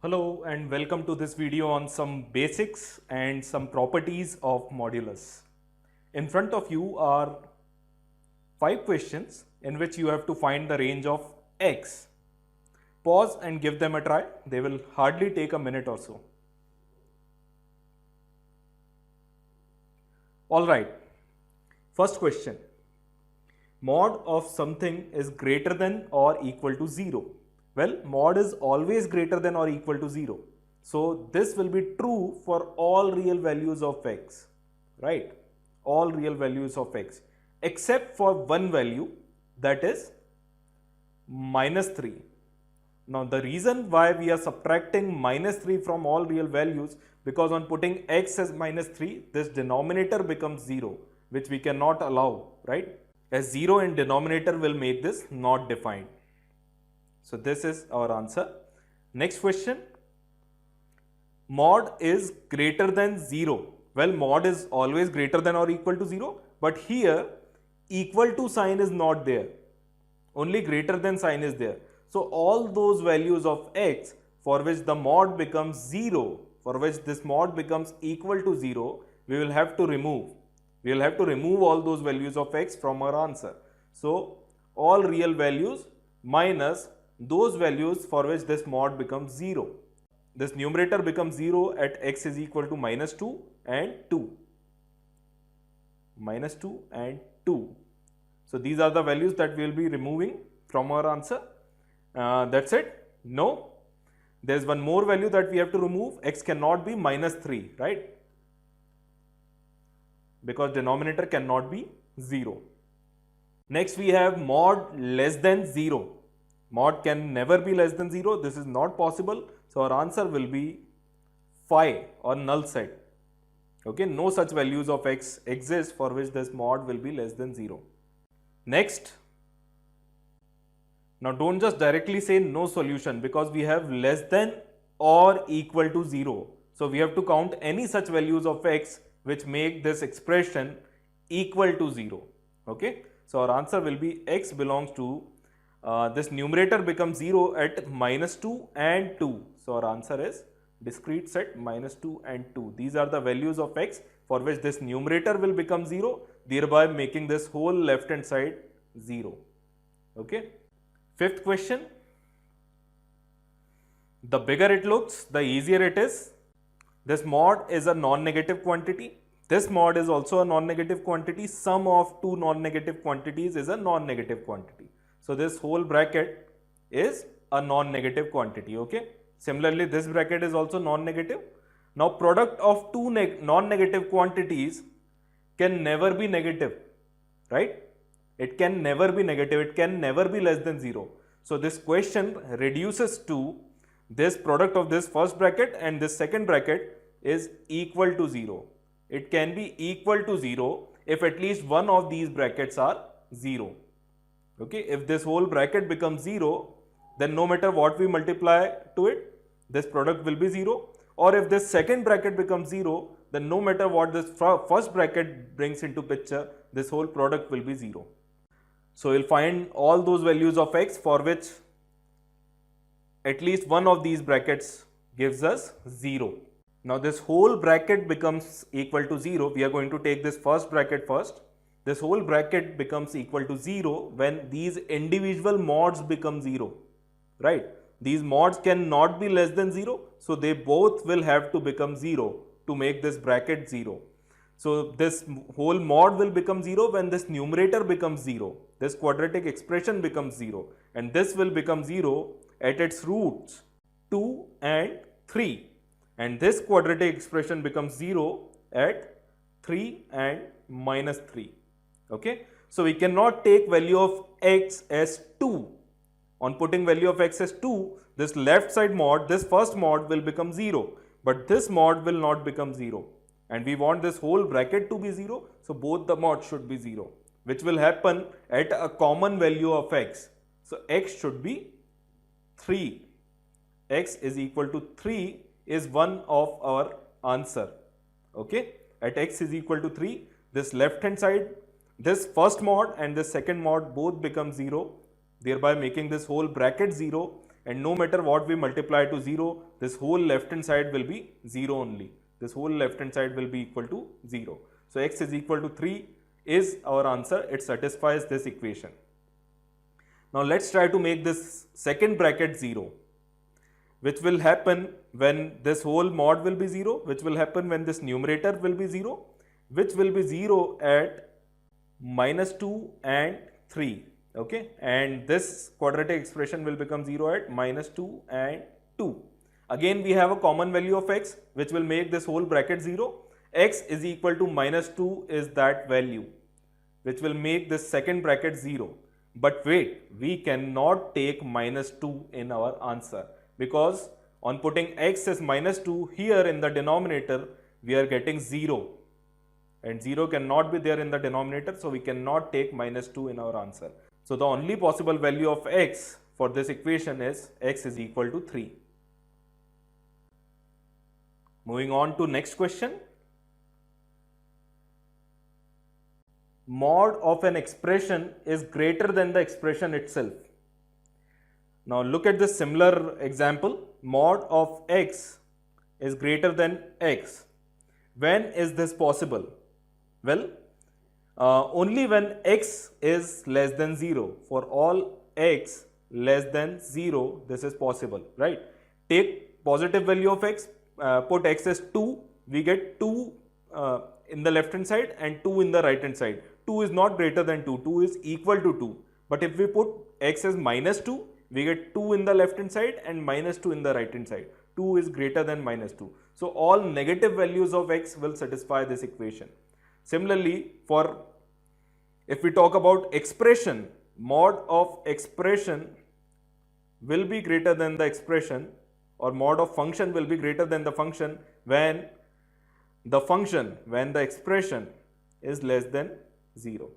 Hello and welcome to this video on some basics and some properties of modulus. In front of you are 5 questions in which you have to find the range of x. Pause and give them a try. They will hardly take a minute or so. Alright, first question. Mod of something is greater than or equal to 0. Well, mod is always greater than or equal to 0. So this will be true for all real values of x, right? All real values of x, except for one value, that is minus 3. Now the reason why we are subtracting minus 3 from all real values, because on putting x as minus 3, this denominator becomes 0, which we cannot allow, right? As 0 in denominator will make this not defined. So this is our answer. Next question. Mod is greater than 0. Well, mod is always greater than or equal to 0, but here equal to sign is not there. Only greater than sign is there. So all those values of x for which the mod becomes 0, for which this mod becomes equal to 0, we will have to remove. We will have to remove all those values of x from our answer. So all real values minus those values for which this mod becomes 0. This numerator becomes 0 at x is equal to minus 2 and 2. Minus 2 and 2. So these are the values that we will be removing from our answer. That's it? No. There's one more value that we have to remove. X cannot be minus 3, right? Because denominator cannot be 0. Next we have mod less than 0. Mod can never be less than 0. This is not possible. So our answer will be phi or null set. Okay, no such values of x exist for which this mod will be less than 0. Next. Now don't just directly say no solution, because we have less than or equal to 0. So we have to count any such values of x which make this expression equal to 0. Okay. So our answer will be x belongs to this numerator becomes 0 at minus 2 and 2. So our answer is discrete set minus 2 and 2. These are the values of x for which this numerator will become 0, thereby making this whole left hand side 0. Okay. Fifth question. The bigger it looks, the easier it is. This mod is a non-negative quantity. This mod is also a non-negative quantity. Sum of two non-negative quantities is a non-negative quantity. So this whole bracket is a non-negative quantity, okay? Similarly, this bracket is also non-negative. Now, product of two non-negative quantities can never be negative, right? It can never be negative. It can never be less than 0. So this question reduces to this product of this first bracket and this second bracket is equal to 0. It can be equal to 0 if at least one of these brackets are 0. Okay, if this whole bracket becomes 0, then no matter what we multiply to it, this product will be 0. Or if this second bracket becomes 0, then no matter what this first bracket brings into picture, this whole product will be 0. So we'll find all those values of x for which at least one of these brackets gives us 0. Now this whole bracket becomes equal to 0. We are going to take this first bracket first. This whole bracket becomes equal to 0 when these individual mods become 0, right? These mods cannot be less than 0, so they both will have to become 0 to make this bracket 0. So this whole mod will become 0 when this numerator becomes 0. This quadratic expression becomes 0, and this will become 0 at its roots 2 and 3. And this quadratic expression becomes 0 at 3 and minus 3. Okay, so we cannot take value of x as 2. On putting value of x as 2, this left side mod, this first mod will become 0, but this mod will not become 0. And we want this whole bracket to be 0, so both the mods should be 0, which will happen at a common value of x. So x should be 3. X is equal to 3 is one of our answer. Okay, at x is equal to 3, this left hand side, this first mod and this second mod both become 0, thereby making this whole bracket 0, and no matter what we multiply to 0, this whole left hand side will be 0 only. This whole left hand side will be equal to 0. So x is equal to 3 is our answer. It satisfies this equation. Now let's try to make this second bracket 0, which will happen when this whole mod will be 0, which will happen when this numerator will be 0, which will be 0 at minus 2 and 3. Okay, and this quadratic expression will become 0 at minus 2 and 2. Again, we have a common value of x, which will make this whole bracket 0. X is equal to minus 2 is that value, which will make this second bracket 0. But wait, we cannot take minus 2 in our answer, because on putting x as minus 2 here in the denominator, we are getting 0. And 0 cannot be there in the denominator, so we cannot take minus 2 in our answer. So the only possible value of x for this equation is x is equal to 3. Moving on to next question. Mod of an expression is greater than the expression itself. Now look at this similar example. Mod of x is greater than x. When is this possible? Well, only when x is less than 0. For all x less than 0, this is possible, right? Take positive value of x, put x as 2, we get 2 in the left hand side and 2 in the right hand side. 2 is not greater than 2, 2 is equal to 2. But if we put x as minus 2, we get 2 in the left hand side and minus 2 in the right hand side. 2 is greater than minus 2. So all negative values of x will satisfy this equation. Similarly, if we talk about expression, mod of expression will be greater than the expression, or mod of function will be greater than the function when the expression is less than 0.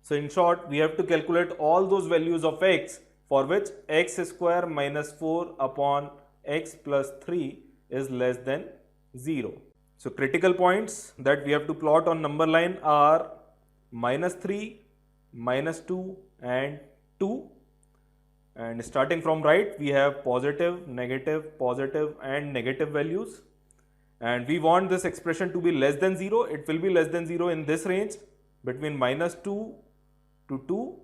So in short, we have to calculate all those values of x for which x square minus 4 upon x plus 3 is less than 0. So critical points that we have to plot on number line are minus 3, minus 2 and 2. And starting from right, we have positive and negative values. And we want this expression to be less than 0. It will be less than 0 in this range between minus 2 to 2.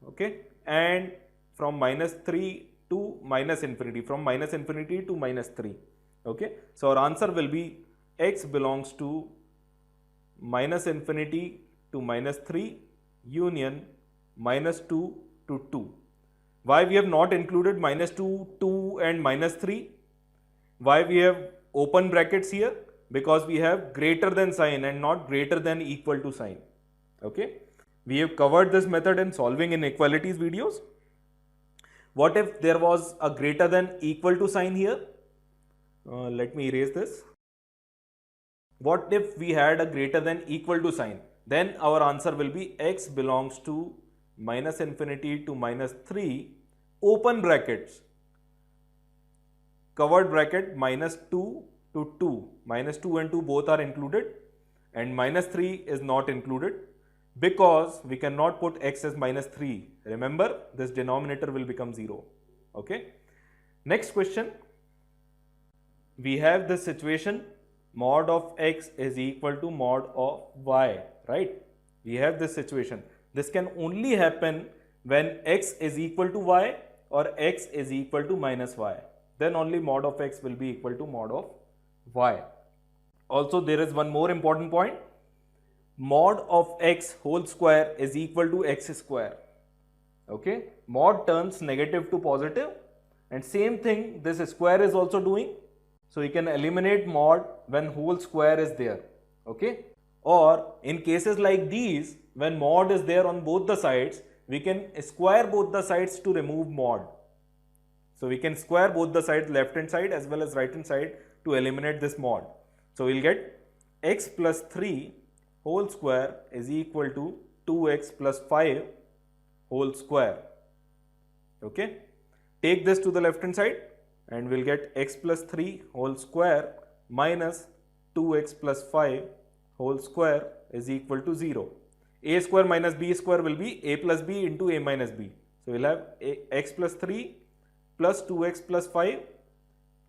Okay. And from minus 3 to minus infinity, from minus infinity to minus 3. Okay. So our answer will be x belongs to minus infinity to minus 3 union minus 2 to 2. Why we have not included minus 2, 2 and minus 3? Why we have open brackets here? Because we have greater than sign and not greater than equal to sign. Okay. We have covered this method in solving inequalities videos. What if there was a greater than equal to sign here? Let me erase this. What if we had a greater than equal to sign? Then our answer will be x belongs to minus infinity to minus 3, open brackets, covered bracket minus 2 to 2. Minus 2 and 2 both are included, and minus 3 is not included because we cannot put x as minus 3. Remember, this denominator will become 0. Okay. Next question. We have this situation, mod of x is equal to mod of y, right? We have this situation. This can only happen when x is equal to y or x is equal to minus y. Then only mod of x will be equal to mod of y. Also, there is one more important point. Mod of x whole square is equal to x square. Okay. Mod turns negative to positive, and same thing this square is also doing. So you can eliminate mod when whole square is there. Okay. Or in cases like these, when mod is there on both the sides, we can square both the sides to remove mod. So we can square both the sides, left hand side as well as right hand side, to eliminate this mod. So we'll get x plus 3 whole square is equal to 2x plus 5 whole square. Okay. Take this to the left hand side and we'll get x plus 3 whole square minus 2x plus 5 whole square is equal to 0. A square minus b square will be a plus b into a minus b. So we'll have x plus 3 plus 2x plus 5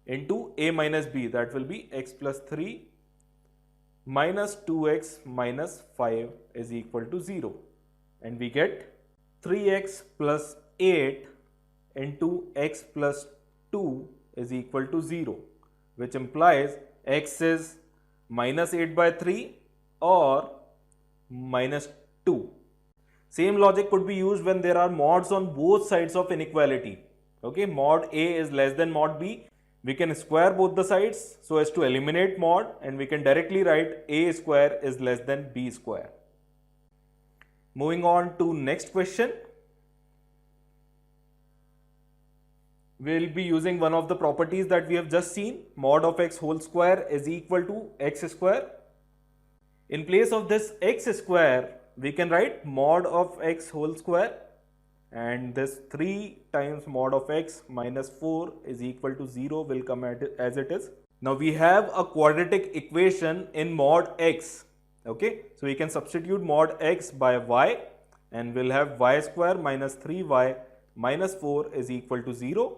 into a minus b, that will be x plus 3 minus 2x minus 5 is equal to 0, and we get 3x plus 8 into x plus 2 is equal to 0, which implies x is minus 8 by 3 or minus 2. Same logic could be used when there are mods on both sides of inequality. Okay, mod A is less than mod B. We can square both the sides so as to eliminate mod, and we can directly write A square is less than B square. Moving on to next question. We will be using one of the properties that we have just seen. Mod of x whole square is equal to x square. In place of this x square, we can write mod of x whole square, and this 3 times mod of x minus 4 is equal to 0 will come as it is. Now we have a quadratic equation in mod x. Okay, so we can substitute mod x by y, and we'll have y square minus 3y minus 4 is equal to 0.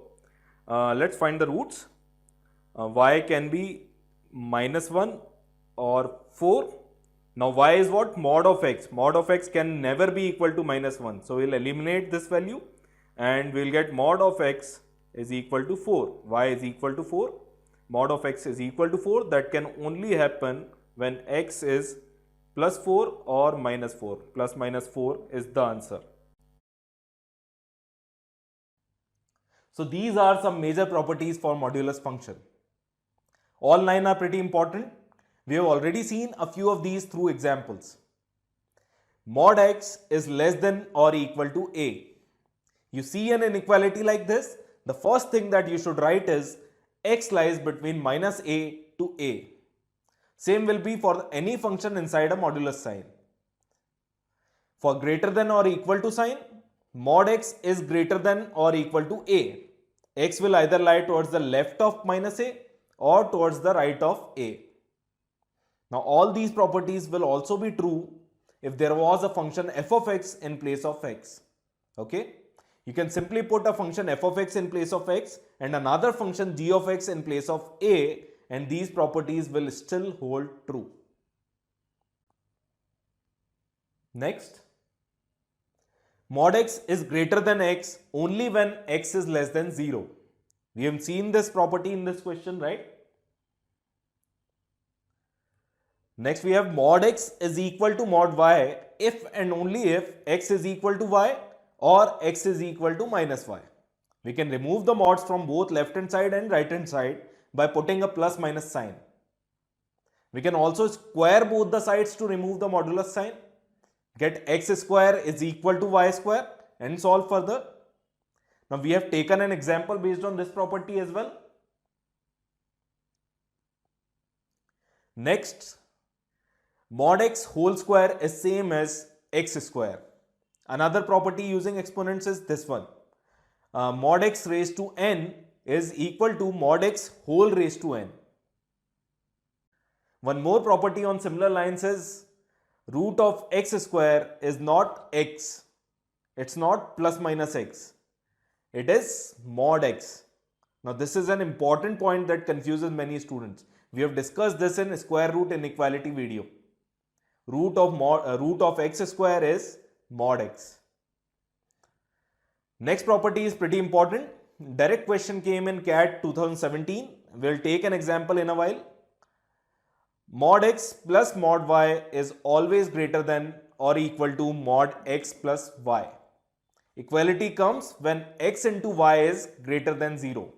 Let's find the roots. Y can be minus 1 or 4. Now y is what? Mod of x. Mod of x can never be equal to minus 1. So we'll eliminate this value and we'll get mod of x is equal to 4. Y is equal to 4. Mod of x is equal to 4. That can only happen when x is plus 4 or minus 4. Plus minus 4 is the answer. So these are some major properties for modulus function. All 9 are pretty important. We have already seen a few of these through examples. Mod x is less than or equal to a. You see an inequality like this, the first thing that you should write is x lies between minus a to a. Same will be for any function inside a modulus sign. For greater than or equal to sign, mod x is greater than or equal to a. X will either lie towards the left of minus a or towards the right of a. Now all these properties will also be true if there was a function f of x in place of x. Okay? You can simply put a function f of x in place of x and another function g of x in place of a, and these properties will still hold true. Next, mod x is greater than x only when x is less than 0. We have seen this property in this question, right? Next, we have mod x is equal to mod y if and only if x is equal to y or x is equal to minus y. We can remove the mods from both left hand side and right hand side by putting a plus minus sign. We can also square both the sides to remove the modulus sign. Get x square is equal to y square and solve further. Now we have taken an example based on this property as well. Next, mod x whole square is same as x square. Another property using exponents is this one. Mod x raised to n is equal to mod x whole raised to n. One more property on similar lines is root of x square is not x. It's not plus minus x. It is mod x. Now this is an important point that confuses many students. We have discussed this in square root inequality video. Root of x square is mod x. Next property is pretty important. Direct question came in CAT 2017. We'll take an example in a while. Mod x plus mod y is always greater than or equal to mod x plus y. Equality comes when x into y is greater than 0.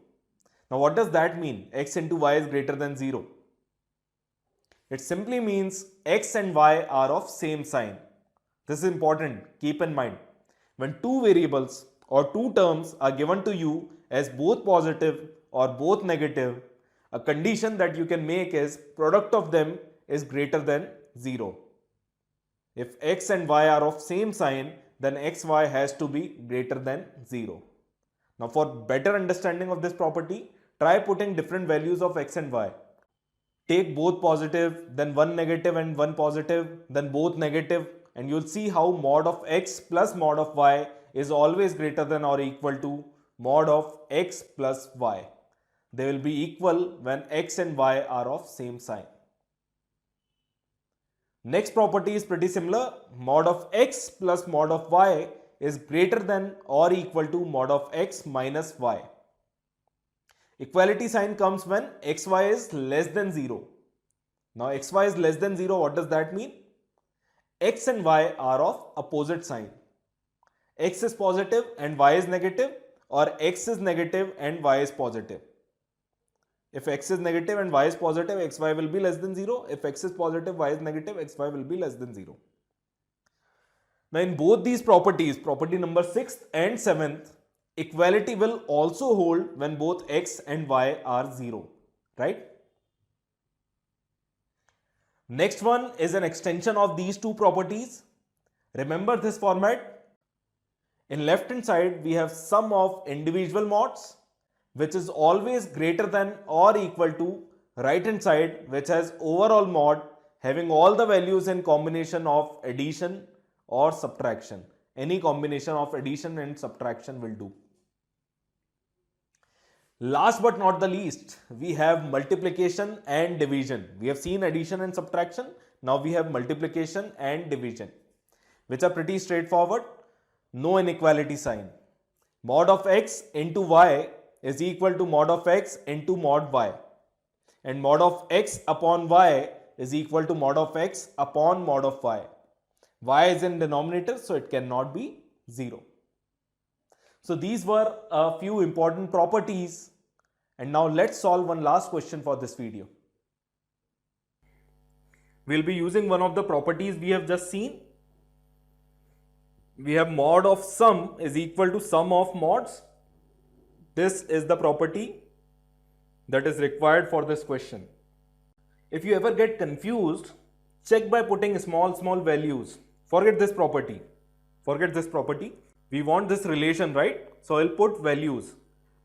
Now what does that mean? X into y is greater than 0. It simply means x and y are of same sign. This is important. Keep in mind. When two variables or two terms are given to you as both positive or both negative, a condition that you can make is product of them is greater than 0. If x and y are of same sign, then xy has to be greater than 0. Now for better understanding of this property, try putting different values of x and y. Take both positive, then one negative and one positive, then both negative, and you'll see how mod of x plus mod of y is always greater than or equal to mod of x plus y. They will be equal when x and y are of same sign. Next property is pretty similar. Mod of x plus mod of y is greater than or equal to mod of x minus y. Equality sign comes when xy is less than 0. Now xy is less than 0, what does that mean? X and y are of opposite sign. X is positive and y is negative, or x is negative and y is positive. If x is negative and y is positive, xy will be less than 0. If x is positive, y is negative, xy will be less than 0. Now in both these properties, property number 6th and 7th, equality will also hold when both x and y are 0, right? Next one is an extension of these two properties. Remember this format. In left hand side, we have sum of individual mods, which is always greater than or equal to right hand side, which has overall mod having all the values in combination of addition or subtraction. Any combination of addition and subtraction will do. Last but not the least, we have multiplication and division. We have seen addition and subtraction. Now we have multiplication and division, which are pretty straightforward. No inequality sign. Mod of x into y is equal to mod of x into mod y. And mod of x upon y is equal to mod of x upon mod of y. Y is in denominator, so it cannot be 0. So these were a few important properties. And now let's solve one last question for this video. We'll be using one of the properties we have just seen. We have mod of sum is equal to sum of mods. This is the property that is required for this question. If you ever get confused, check by putting small values. Forget this property. Forget this property. We want this relation, right? So I'll put values.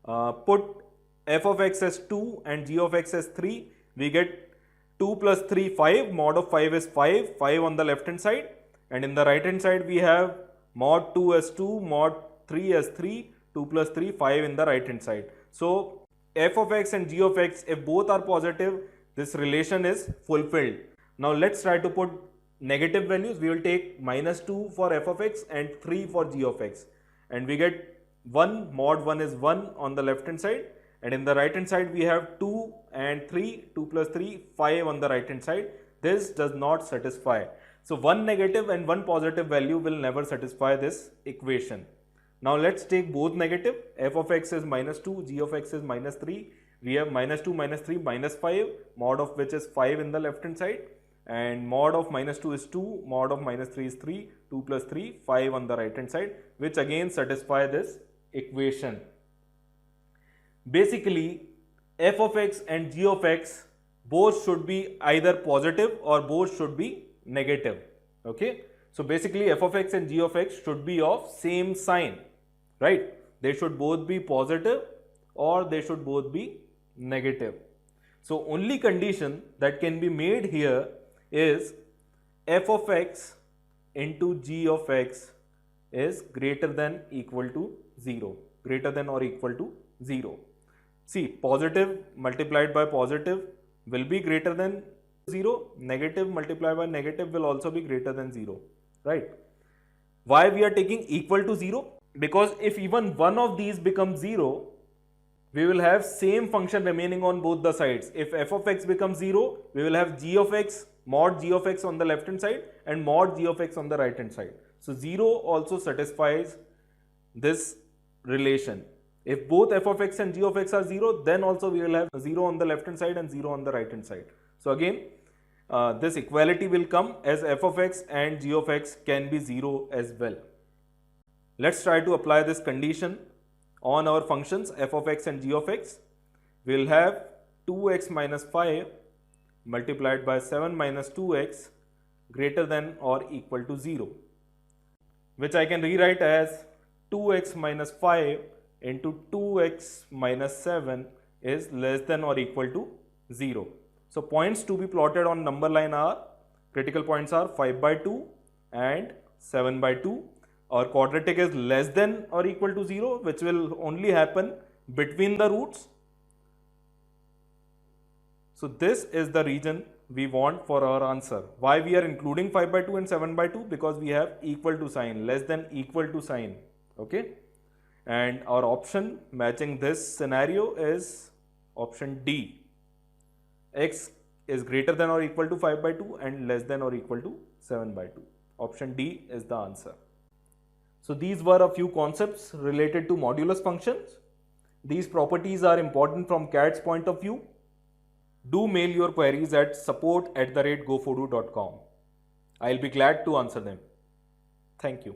Put f of x as 2 and g of x as 3. We get 2 plus 3, 5. Mod of 5 is 5. 5 on the left hand side. And in the right hand side, we have mod 2 as 2, mod 3 as 3, 2 plus 3, 5 in the right hand side. So f of x and g of x, if both are positive, this relation is fulfilled. Now let's try to put negative values. We will take minus 2 for f of x and 3 for g of x. And we get 1, mod 1 is 1 on the left hand side. And in the right hand side, we have 2 and 3, 2 plus 3, 5 on the right hand side. This does not satisfy. So one negative and one positive value will never satisfy this equation. Now let's take both negative. F of x is minus 2, g of x is minus 3. We have minus 2, minus 3, minus 5, mod of which is 5 in the left hand side. And mod of minus 2 is 2, mod of minus 3 is 3, 2 plus 3, 5 on the right hand side, which again satisfy this equation. Basically, f of x and g of x both should be either positive or both should be negative. Okay, so basically f of x and g of x should be of same sign, right? They should both be positive or they should both be negative. So only condition that can be made here is f of x into g of x is greater than equal to 0, greater than or equal to 0. See, positive multiplied by positive will be greater than 0, negative multiplied by negative will also be greater than 0, right? Why we are taking equal to 0? Because if even one of these becomes 0, we will have same function remaining on both the sides. If f of x becomes 0, we will have g of x, mod g of x on the left hand side and mod g of x on the right hand side. So 0 also satisfies this relation. If both f of x and g of x are 0, then also we will have 0 on the left hand side and 0 on the right hand side. So again, this equality will come as f of x and g of x can be 0 as well. Let's try to apply this condition on our functions f of x and g of x. We will have 2x minus 5 multiplied by 7 minus 2x greater than or equal to 0, which I can rewrite as 2x minus 5 into 2x minus 7 is less than or equal to 0. So points to be plotted on number line are, critical points are 5 by 2 and 7 by 2. or quadratic is less than or equal to 0, which will only happen between the roots. So this is the region we want for our answer. Why we are including 5 by 2 and 7 by 2? Because we have equal to sign, less than equal to sign. Okay. And our option matching this scenario is option D. X is greater than or equal to 5 by 2 and less than or equal to 7 by 2. Option D is the answer. So these were a few concepts related to modulus functions. These properties are important from CAT's point of view. Do mail your queries at support@gofodu.com. I'll be glad to answer them. Thank you.